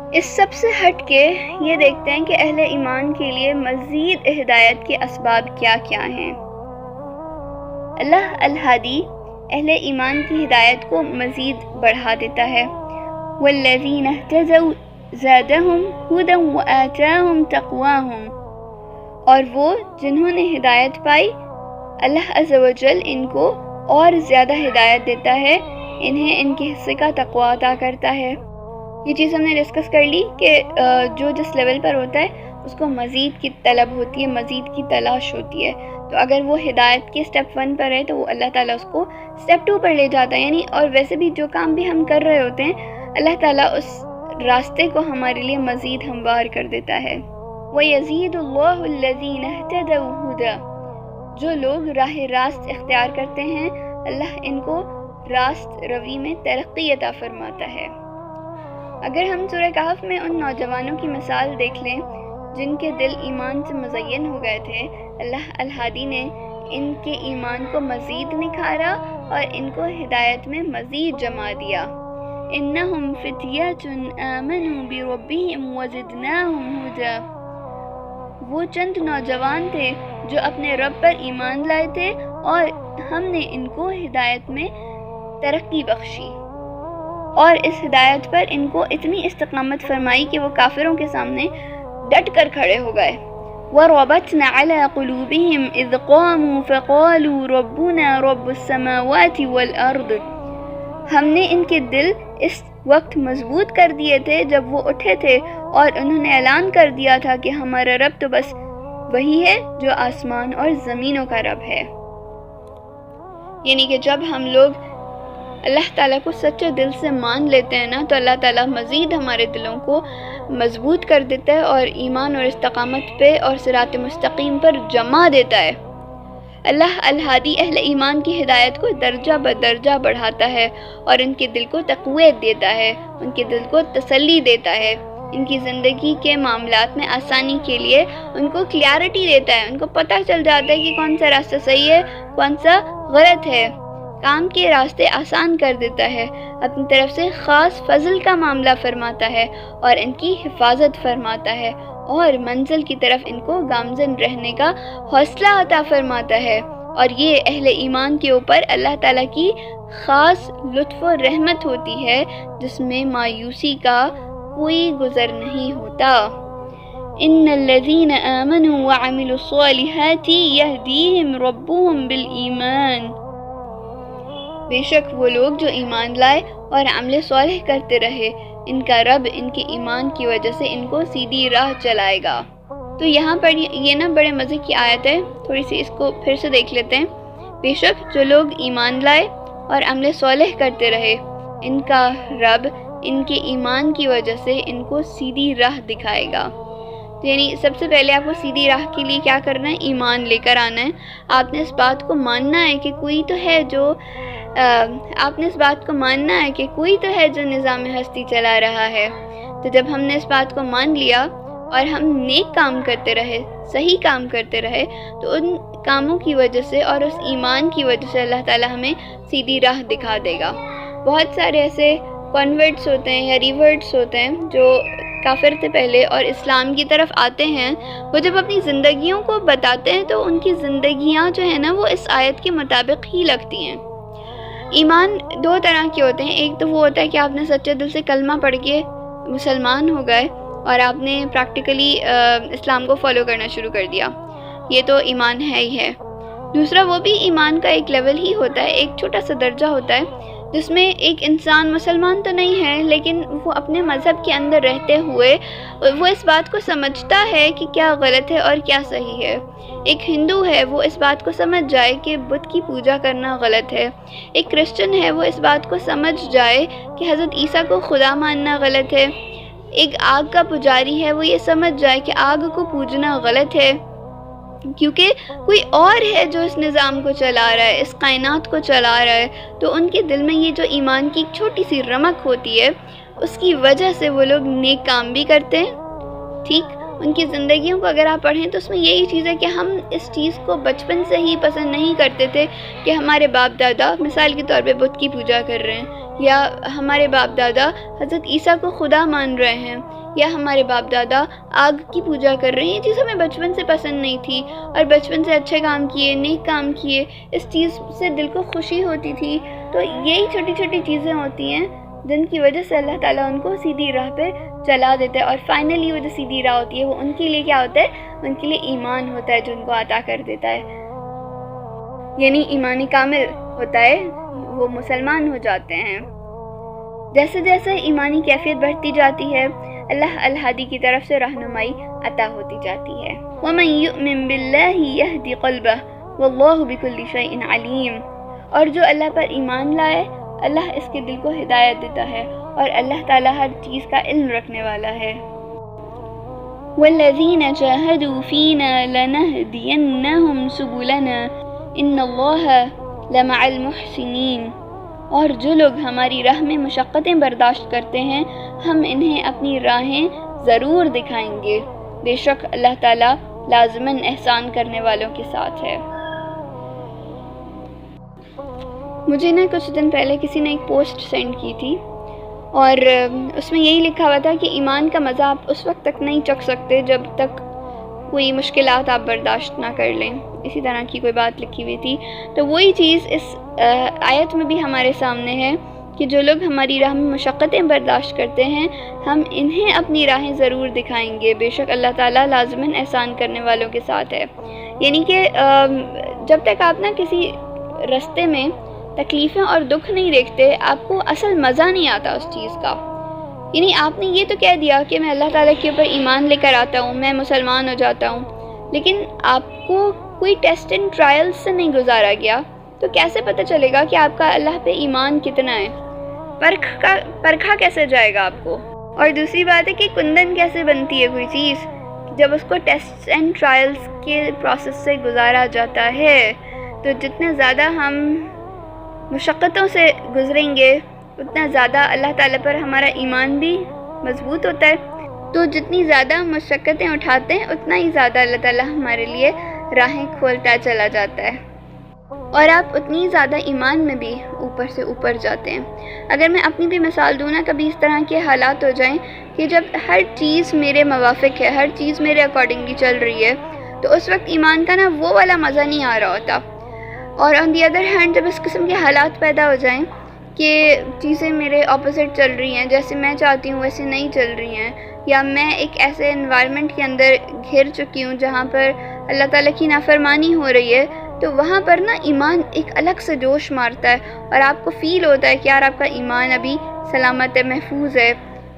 اس سب سے ہٹ کے یہ دیکھتے ہیں کہ اہل ایمان کے لیے مزید ہدایت کے اسباب کیا کیا ہیں۔ اللہ الہادی اہل ایمان کی ہدایت کو مزید بڑھا دیتا ہے۔ والذین اہتدوا زادہم ہدی وآتاہم تقواہم، اور وہ جنہوں نے ہدایت پائی اللہ عز و جل ان کو اور زیادہ ہدایت دیتا ہے، انہیں ان کے حصے کا تقوی عطا کرتا ہے۔ یہ چیز ہم نے ڈسکس کر لی کہ جو جس لیول پر ہوتا ہے اس کو مزید کی طلب ہوتی ہے، مزید کی تلاش ہوتی ہے۔ تو اگر وہ ہدایت کے سٹیپ 1 پر ہے تو وہ اللہ تعالیٰ اس کو سٹیپ 2 پر لے جاتا ہے، یعنی اور ویسے بھی جو کام بھی ہم کر رہے ہوتے ہیں اللہ تعالیٰ اس راستے کو ہمارے لیے مزید ہموار کر دیتا ہے۔ وَيَزِيدُ اللَّهُ الَّذِينَ اهْتَدَوْا هُدًى، جو لوگ راہ راست اختیار کرتے ہیں اللہ ان کو راست روی میں ترقی عطا فرماتا ہے۔ اگر ہم سورہ کہف میں ان نوجوانوں کی مثال دیکھ لیں جن کے دل ایمان سے مزین ہو گئے تھے، اللہ الہادی نے ان کے ایمان کو مزید نکھارا اور ان کو ہدایت میں مزید جما دیا۔ انہم فتیۃ آمنوا بربہم وزدناہم ھدی، وہ چند نوجوان تھے جو اپنے رب پر ایمان لائے تھے اور ہم نے ان کو ہدایت میں ترقی بخشی، اور اس ہدایت پر ان کو اتنی استقامت فرمائی کہ وہ کافروں کے سامنے ڈٹ کر کھڑے ہو گئے۔ وَرَبَطْنَا عَلَى قُلُوبِهِمْ إِذْ قَامُوا فَقَالُوا رَبُّنَا رَبُّ السَّمَاوَاتِ وَالْأَرْضِ، ہم نے ان کے دل اس وقت مضبوط کر دیے تھے جب وہ اٹھے تھے اور انہوں نے اعلان کر دیا تھا کہ ہمارا رب تو بس وہی ہے جو آسمان اور زمینوں کا رب ہے۔ یعنی کہ جب ہم لوگ اللہ تعالیٰ کو سچے دل سے مان لیتے ہیں نا تو اللہ تعالیٰ مزید ہمارے دلوں کو مضبوط کر دیتا ہے اور ایمان اور استقامت پہ اور صراط مستقیم پر جما دیتا ہے۔ اللہ الہادی اہل ایمان کی ہدایت کو درجہ بدرجہ بڑھاتا ہے اور ان کے دل کو تقویت دیتا ہے، ان کے دل کو تسلی دیتا ہے، ان کی زندگی کے معاملات میں آسانی کے لیے ان کو کلیئرٹی دیتا ہے، ان کو پتہ چل جاتا ہے کہ کون سا راستہ صحیح ہے کون سا غلط ہے، کام کے راستے آسان کر دیتا ہے، اپنی طرف سے خاص فضل کا معاملہ فرماتا ہے اور ان کی حفاظت فرماتا ہے اور منزل کی طرف ان کو گامزن رہنے کا حوصلہ عطا فرماتا ہے۔ اور یہ اہل ایمان کے اوپر اللہ تعالیٰ کی خاص لطف و رحمت ہوتی ہے جس میں مایوسی کا کوئی گزر نہیں ہوتا۔ ان الذین آمنوا وعملوا الصالحات یہدیہم ربہم بالایمان، بے شک وہ لوگ جو ایمان لائے اور عمل صالح کرتے رہے ان کا رب ان کے ایمان کی وجہ سے ان کو سیدھی راہ چلائے گا۔ تو یہاں پر یہ نا بڑے مزے کی آیت ہے، تھوڑی سی اس کو پھر سے دیکھ لیتے ہیں۔ بے شک جو لوگ ایمان لائے اور عمل صالح کرتے رہے ان کا رب ان کے ایمان کی وجہ سے ان کو سیدھی راہ دکھائے گا۔ تو یعنی سب سے پہلے آپ کو سیدھی راہ کے لیے کیا کرنا ہے؟ ایمان لے کر آنا ہے۔ آپ نے اس بات کو ماننا ہے کہ کوئی تو ہے جو نظام ہستی چلا رہا ہے۔ تو جب ہم نے اس بات کو مان لیا اور ہم نیک کام کرتے رہے، صحیح کام کرتے رہے، تو ان کاموں کی وجہ سے اور اس ایمان کی وجہ سے اللہ تعالیٰ ہمیں سیدھی راہ دکھا دے گا۔ بہت سارے ایسے کنورٹس ہوتے ہیں یا ریورٹس ہوتے ہیں جو کافر سے پہلے اور اسلام کی طرف آتے ہیں، وہ جب اپنی زندگیوں کو بتاتے ہیں تو ان کی زندگیاں جو ہیں نا وہ اس آیت کے مطابق ہی لگتی ہیں۔ ایمان دو طرح کے ہوتے ہیں، ایک تو وہ ہوتا ہے کہ آپ نے سچے دل سے کلمہ پڑھ کے مسلمان ہو گئے اور آپ نے پریکٹیکلی اسلام کو فالو کرنا شروع کر دیا، یہ تو ایمان ہے ہی ہے۔ دوسرا وہ بھی ایمان کا ایک لیول ہی ہوتا ہے، ایک چھوٹا سا درجہ ہوتا ہے جس میں ایک انسان مسلمان تو نہیں ہے لیکن وہ اپنے مذہب کے اندر رہتے ہوئے وہ اس بات کو سمجھتا ہے کہ کیا غلط ہے اور کیا صحیح ہے۔ ایک ہندو ہے وہ اس بات کو سمجھ جائے کہ بت کی پوجا کرنا غلط ہے، ایک کرسچن ہے وہ اس بات کو سمجھ جائے کہ حضرت عیسیٰ کو خدا ماننا غلط ہے، ایک آگ کا پجاری ہے وہ یہ سمجھ جائے کہ آگ کو پوجنا غلط ہے، کیونکہ کوئی اور ہے جو اس نظام کو چلا رہا ہے، اس کائنات کو چلا رہا ہے۔ تو ان کے دل میں یہ جو ایمان کی ایک چھوٹی سی رمق ہوتی ہے اس کی وجہ سے وہ لوگ نیک کام بھی کرتے ہیں۔ ٹھیک، ان کی زندگیوں کو اگر آپ پڑھیں تو اس میں یہی چیز ہے کہ ہم اس چیز کو بچپن سے ہی پسند نہیں کرتے تھے کہ ہمارے باپ دادا مثال کے طور پہ بت کی پوجا کر رہے ہیں یا ہمارے باپ دادا حضرت عیسیٰ کو خدا مان رہے ہیں، یا ہمارے باپ دادا آگ کی پوجا کر رہے ہیں، یہ چیز ہمیں بچپن سے پسند نہیں تھی اور بچپن سے اچھے کام کیے، نیک کام کیے، اس چیز سے دل کو خوشی ہوتی تھی۔ تو یہی چھوٹی چھوٹی چیزیں ہوتی ہیں جن کی وجہ سے اللہ تعالیٰ ان کو سیدھی راہ پہ چلا دیتا ہے، اور فائنلی وہ جو سیدھی راہ ہوتی ہے وہ ان کے لیے کیا ہوتا ہے؟ ان کے لیے ایمان ہوتا ہے جو ان کو عطا کر دیتا ہے، یعنی ایمانی کامل ہوتا ہے، وہ مسلمان ہو جاتے ہیں۔ جیسے جیسے ایمانی کیفیت بڑھتی جاتی ہے، اللہ الہادی کی طرف سے رہنمائی عطا ہوتی جاتی ہے۔ وَمَن يُؤْمِن بِاللَّهِ يَهْدِ قَلْبَهُ وَاللَّهُ بِكُلِّ شَيْءٍ عَلِيمٌ، اور جو اللہ پر ایمان لائے اللہ اس کے دل کو ہدایت دیتا ہے، اور اللہ تعالیٰ ہر چیز کا علم رکھنے والا ہے۔ وَالَّذِينَ جَاهَدُوا فِينَا لَنَهْدِيَنَّهُمْ سُبُلَنَا إِنَّ اللَّهَ لَمَعَ الْمُحْسِنِينَ، اور جو لوگ ہماری راہ میں مشقتیں برداشت کرتے ہیں ہم انہیں اپنی راہیں ضرور دکھائیں گے، بے شک اللہ تعالیٰ لازماً احسان کرنے والوں کے ساتھ ہے۔ مجھے کچھ دن پہلے کسی نے ایک پوسٹ سینڈ کی تھی، اور اس میں یہی لکھا ہوا تھا کہ ایمان کا مزہ آپ اس وقت تک نہیں چکھ سکتے جب تک کوئی مشکلات آپ برداشت نہ کر لیں، اسی طرح کی کوئی بات لکھی ہوئی تھی۔ تو وہی چیز اس آیت میں بھی ہمارے سامنے ہے کہ جو لوگ ہماری راہ میں مشقتیں برداشت کرتے ہیں ہم انہیں اپنی راہیں ضرور دکھائیں گے، بے شک اللہ تعالیٰ لازماً احسان کرنے والوں کے ساتھ ہے۔ یعنی کہ جب تک آپ کسی رستے میں تکلیفیں اور دکھ نہیں دیکھتے آپ کو اصل مزہ نہیں آتا اس چیز کا۔ یعنی آپ نے یہ تو کہہ دیا کہ میں اللہ تعالیٰ کے اوپر ایمان لے کر آتا ہوں، میں مسلمان ہو جاتا ہوں، لیکن آپ کو کوئی ٹیسٹ اینڈ ٹرائل سے نہیں گزارا گیا تو کیسے پتہ چلے گا کہ آپ کا اللہ پہ ایمان کتنا ہے؟ پرکھا کیسے جائے گا آپ کو؟ اور دوسری بات ہے کہ کندن کیسے بنتی ہے کوئی چیز؟ جب اس کو ٹیسٹ اینڈ ٹرائلز کے پروسیس سے گزارا جاتا ہے، تو جتنے زیادہ ہم مشقتوں سے گزریں گے اتنا زیادہ اللہ تعالیٰ پر ہمارا ایمان بھی مضبوط ہوتا ہے۔ تو جتنی زیادہ مشقتیں اٹھاتے ہیں اتنا ہی زیادہ اللہ تعالیٰ ہمارے لیے راہیں کھولتا چلا جاتا ہے، اور آپ اتنی زیادہ ایمان میں بھی اوپر سے اوپر جاتے ہیں۔ اگر میں اپنی بھی مثال دوں کبھی اس طرح کے حالات ہو جائیں کہ جب ہر چیز میرے موافق ہے، ہر چیز میرے اکارڈنگلی چل رہی ہے، تو اس وقت ایمان کا وہ والا مزہ نہیں آ رہا ہوتا۔ اور آن دی ادر ہینڈ جب اس قسم کے حالات پیدا ہو جائیں کہ چیزیں میرے اپوزٹ چل رہی ہیں، جیسے میں چاہتی ہوں ویسے نہیں چل رہی ہیں، یا میں ایک ایسے انوائرمنٹ کے اندر گھر چکی ہوں جہاں پر اللہ تعالیٰ کی نافرمانی ہو رہی ہے، تو وہاں پر ایمان ایک الگ سے جوش مارتا ہے، اور آپ کو فیل ہوتا ہے کہ یار آپ کا ایمان ابھی سلامت ہے، محفوظ ہے۔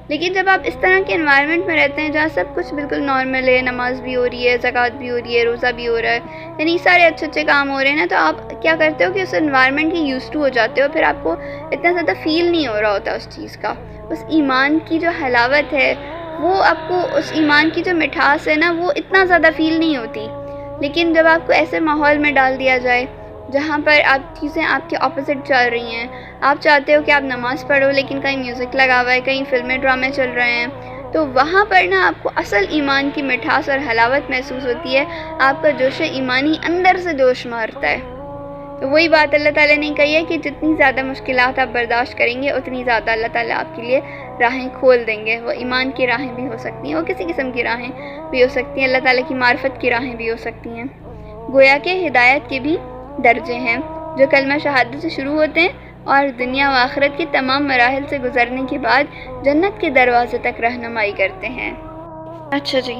لیکن جب آپ اس طرح کے انوائرمنٹ میں رہتے ہیں جہاں سب کچھ بالکل نارمل ہے، نماز بھی ہو رہی ہے، زکوٰۃ بھی ہو رہی ہے، روزہ بھی ہو رہا ہے، یعنی سارے اچھے کام ہو رہے ہیں تو آپ کیا کرتے ہو کہ اس انوائرمنٹ کے یوزڈ ٹو ہو جاتے ہو، پھر آپ کو اتنا زیادہ فیل نہیں ہو رہا ہوتا اس چیز کا، اس ایمان کی جو حلاوت ہے وہ آپ کو، اس ایمان کی جو مٹھاس ہے وہ اتنا زیادہ فیل نہیں ہوتی۔ لیکن جب آپ کو ایسے ماحول میں ڈال دیا جائے جہاں پر چیزیں آپ کے اپوزٹ چل رہی ہیں، آپ چاہتے ہو کہ آپ نماز پڑھو لیکن کہیں میوزک لگا ہوا ہے، کہیں فلمیں ڈرامے چل رہے ہیں، تو وہاں پر آپ کو اصل ایمان کی مٹھاس اور حلاوت محسوس ہوتی ہے، آپ کا جوش ایمانی اندر سے جوش مارتا ہے۔ تو وہی بات اللہ تعالیٰ نے کہی ہے کہ جتنی زیادہ مشکلات آپ برداشت کریں گے اتنی زیادہ اللہ تعالیٰ آپ کے لیے راہیں کھول دیں گے۔ وہ ایمان کی راہیں بھی ہو سکتی ہیں، وہ کسی قسم کی راہیں بھی ہو سکتی ہیں، اللہ تعالیٰ کی معرفت کی راہیں بھی ہو سکتی ہیں۔ گویا کہ ہدایت کے بھی درجے ہیں جو کلمہ شہادت سے شروع ہوتے ہیں اور دنیا و آخرت کے تمام مراحل سے گزرنے کے بعد جنت کے دروازے تک رہنمائی کرتے ہیں۔ اچھا جی،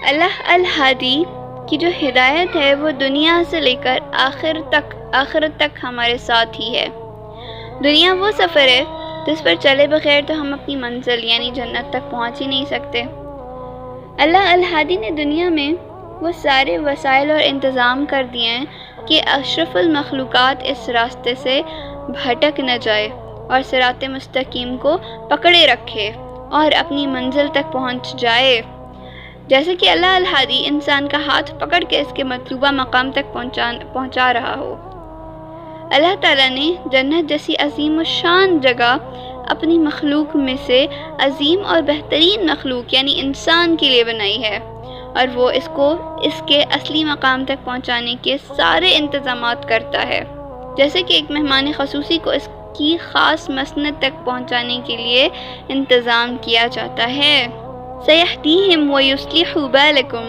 اللہ الہادی کی جو ہدایت ہے وہ دنیا سے لے کر آخرت تک ہمارے ساتھ ہی ہے۔ دنیا وہ سفر ہے جس پر چلے بغیر تو ہم اپنی منزل یعنی جنت تک پہنچ ہی نہیں سکتے۔ اللہ الہادی نے دنیا میں وہ سارے وسائل اور انتظام کر دیے ہیں کہ اشرف المخلوقات اس راستے سے بھٹک نہ جائے اور صراط مستقیم کو پکڑے رکھے اور اپنی منزل تک پہنچ جائے، جیسے کہ اللہ الہادی انسان کا ہاتھ پکڑ کے اس کے مطلوبہ مقام تک پہنچا رہا ہو۔ اللہ تعالیٰ نے جنت جیسی عظیم الشان جگہ اپنی مخلوق میں سے عظیم اور بہترین مخلوق یعنی انسان کے لیے بنائی ہے، اور وہ اس کو اس کے اصلی مقام تک پہنچانے کے سارے انتظامات کرتا ہے، جیسے کہ ایک مہمان خصوصی کو اس کی خاص مسند تک پہنچانے کے لیے انتظام کیا جاتا ہے۔ سَيَهْدِيهِمْ وَيُصْلِحُ بَالَكُمْ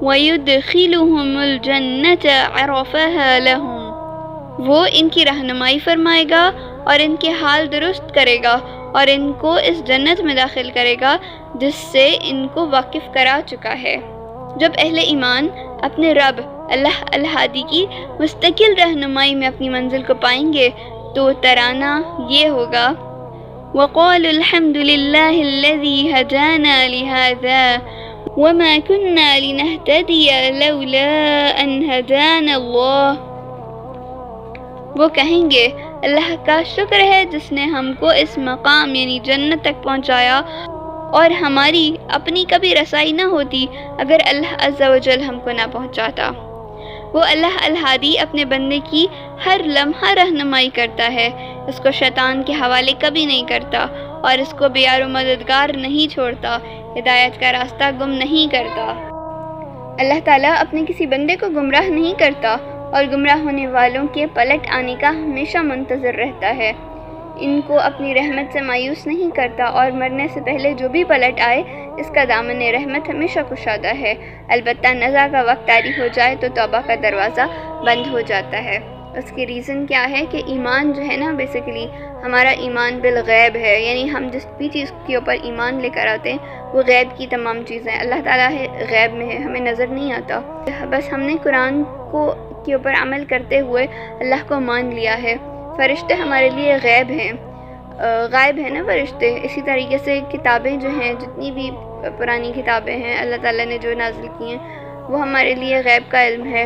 وَيُدْخِلُهُمُ الْجَنَّةَ عَرَفَهَا لَهُمْ، وہ ان کی رہنمائی فرمائے گا اور ان کے حال درست کرے گا اور ان کو اس جنت میں داخل کرے گا جس سے ان کو واقف کرا چکا ہے۔ جب اہل ایمان اپنے رب اللہ الہادی کی مستقل رہنمائی میں اپنی منزل کو پائیں گے تو ترانہ یہ ہوگا، وَقَالُوا الْحَمْدُ لِلَّهِ الَّذِي هَدَانَا لِهَذَا وَمَا كُنَّا لِنَهْتَدِيَ لَوْلَا أَنْ هَدَانَا اللَّهُ، وہ کہیں گے اللہ کا شکر ہے جس نے ہم کو اس مقام یعنی جنت تک پہنچایا، اور ہماری اپنی کبھی رسائی نہ ہوتی اگر اللہ عز و جل ہم کو نہ پہنچاتا۔ وہ اللہ الہادی اپنے بندے کی ہر لمحہ رہنمائی کرتا ہے، اس کو شیطان کے حوالے کبھی نہیں کرتا اور اس کو بیار و مددگار نہیں چھوڑتا، ہدایت کا راستہ گم نہیں کرتا۔ اللہ تعالیٰ اپنے کسی بندے کو گمراہ نہیں کرتا اور گمراہ ہونے والوں کے پلٹ آنے کا ہمیشہ منتظر رہتا ہے، ان کو اپنی رحمت سے مایوس نہیں کرتا اور مرنے سے پہلے جو بھی پلٹ آئے اس کا دامن رحمت ہمیشہ کشادہ ہے۔ البتہ نزع کا وقت طاری ہو جائے تو توبہ کا دروازہ بند ہو جاتا ہے۔ اس کی ریزن کیا ہے کہ ایمان جو ہے نا، بیسیکلی ہمارا ایمان بالغیب ہے، یعنی ہم جس بھی چیز کے اوپر ایمان لے کر آتے ہیں وہ غیب کی تمام چیزیں اللہ تعالیٰ ہے، غیب میں ہے، ہمیں نظر نہیں آتا، بس ہم نے قرآن کے اوپر عمل کرتے ہوئے اللہ کو مان لیا ہے۔ فرشتے ہمارے لیے غیب ہیں، غائب ہیں نا فرشتے۔ اسی طریقے سے کتابیں جو ہیں، جتنی بھی پرانی کتابیں ہیں اللہ تعالیٰ نے جو نازل کی ہیں وہ ہمارے لیے غیب کا علم ہے۔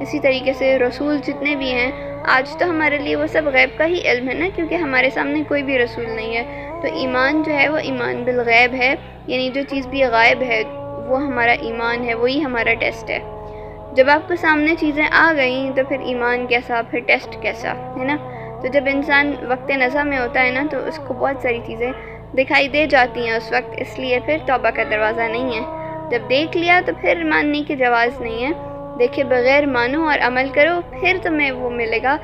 اسی طریقے سے رسول جتنے بھی ہیں آج تو ہمارے لیے وہ سب غیب کا ہی علم ہے نا، کیونکہ ہمارے سامنے کوئی بھی رسول نہیں ہے۔ تو ایمان جو ہے وہ ایمان بالغیب ہے، یعنی جو چیز بھی غائب ہے وہ ہمارا ایمان ہے، وہی ہمارا ٹیسٹ ہے۔ جب آپ کو سامنے چیزیں آ گئیں تو پھر ایمان کیسا، پھر ٹیسٹ کیسا، ہے نا۔ تو جب انسان وقت نزع میں ہوتا ہے نا تو اس کو بہت ساری چیزیں دکھائی دے جاتی ہیں اس وقت، اس لیے پھر توبہ کا دروازہ نہیں ہے۔ جب دیکھ لیا تو پھر ماننے کی جواز نہیں ہے، دیکھے بغیر مانو اور عمل کرو، پھر تمہیں وہ ملے گا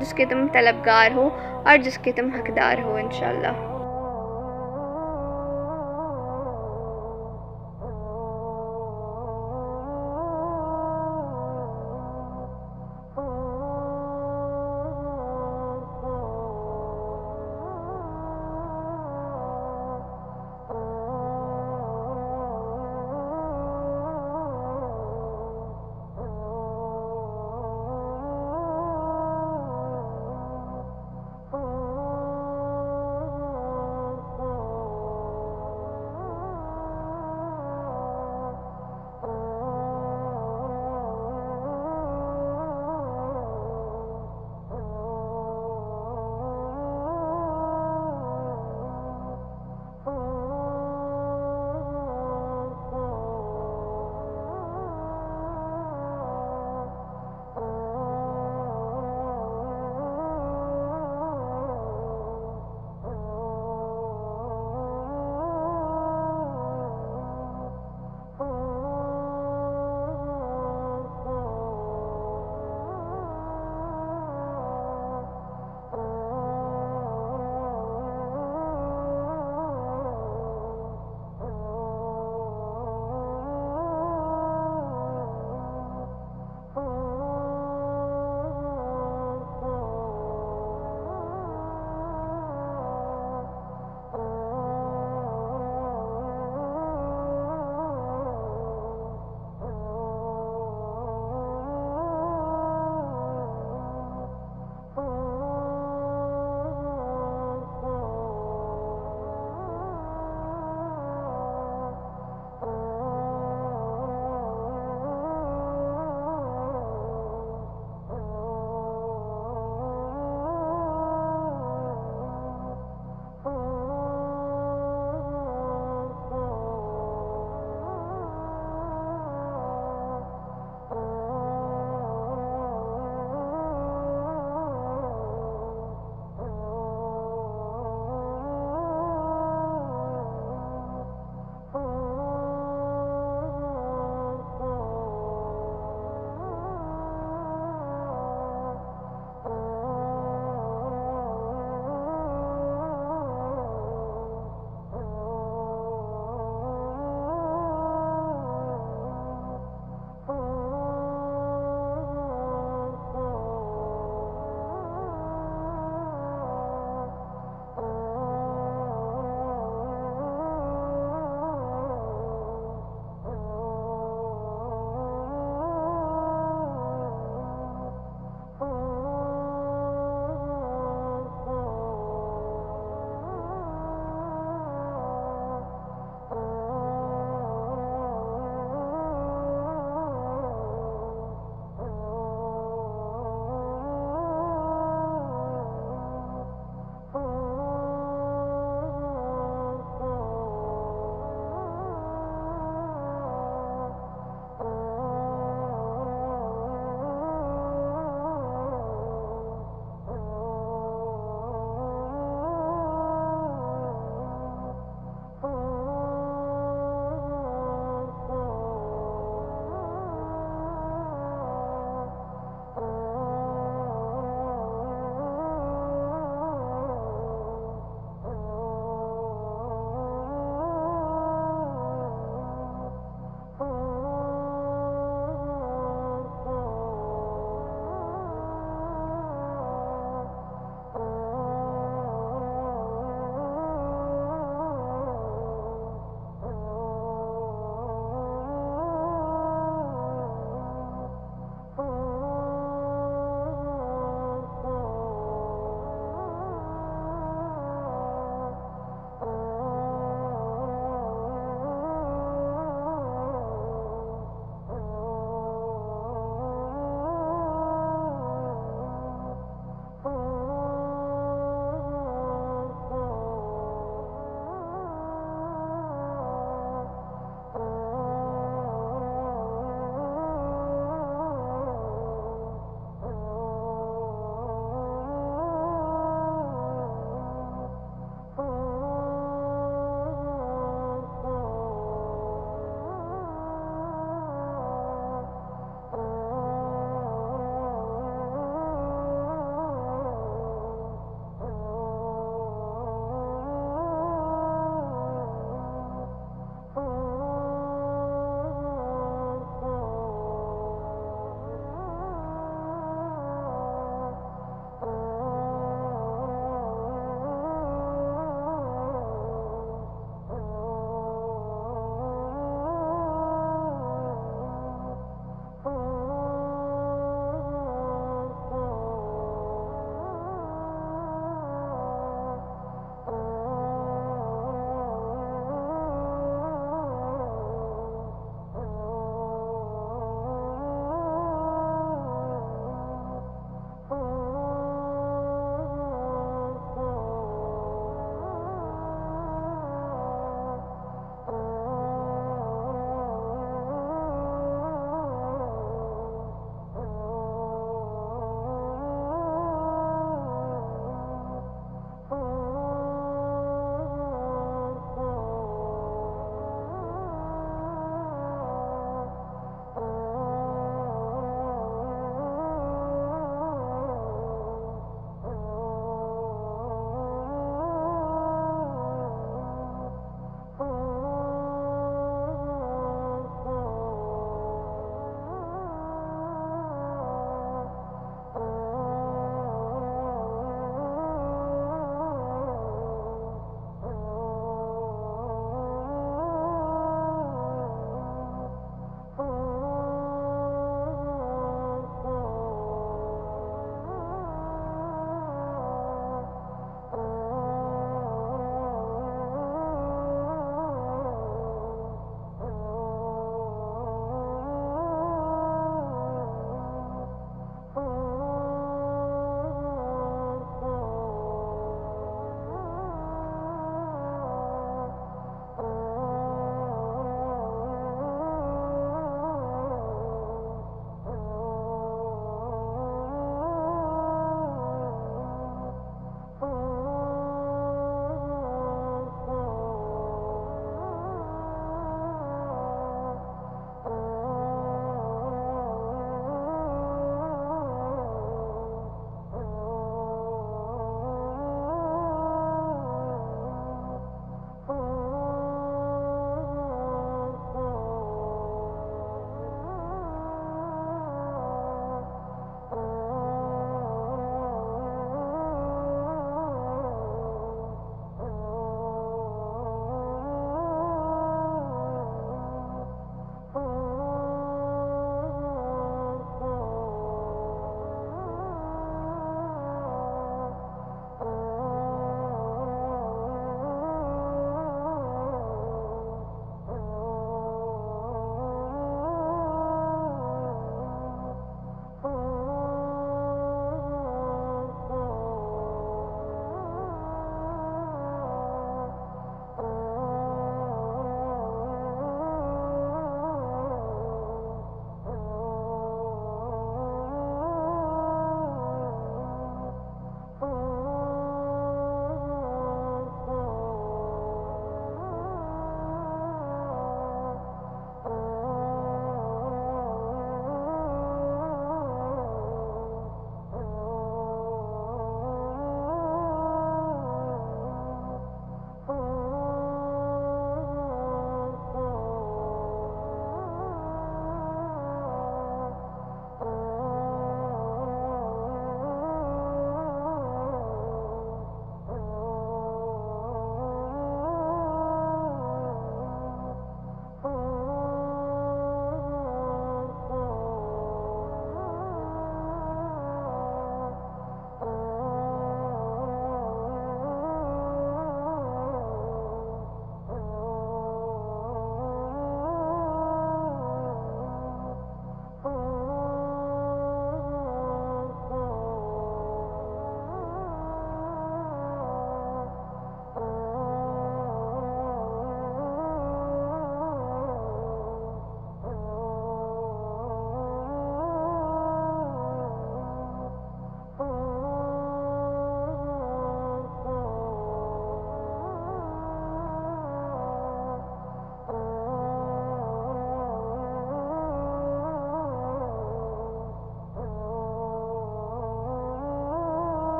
جس کے تم طلبگار ہو اور جس کے تم حقدار ہو انشاءاللہ۔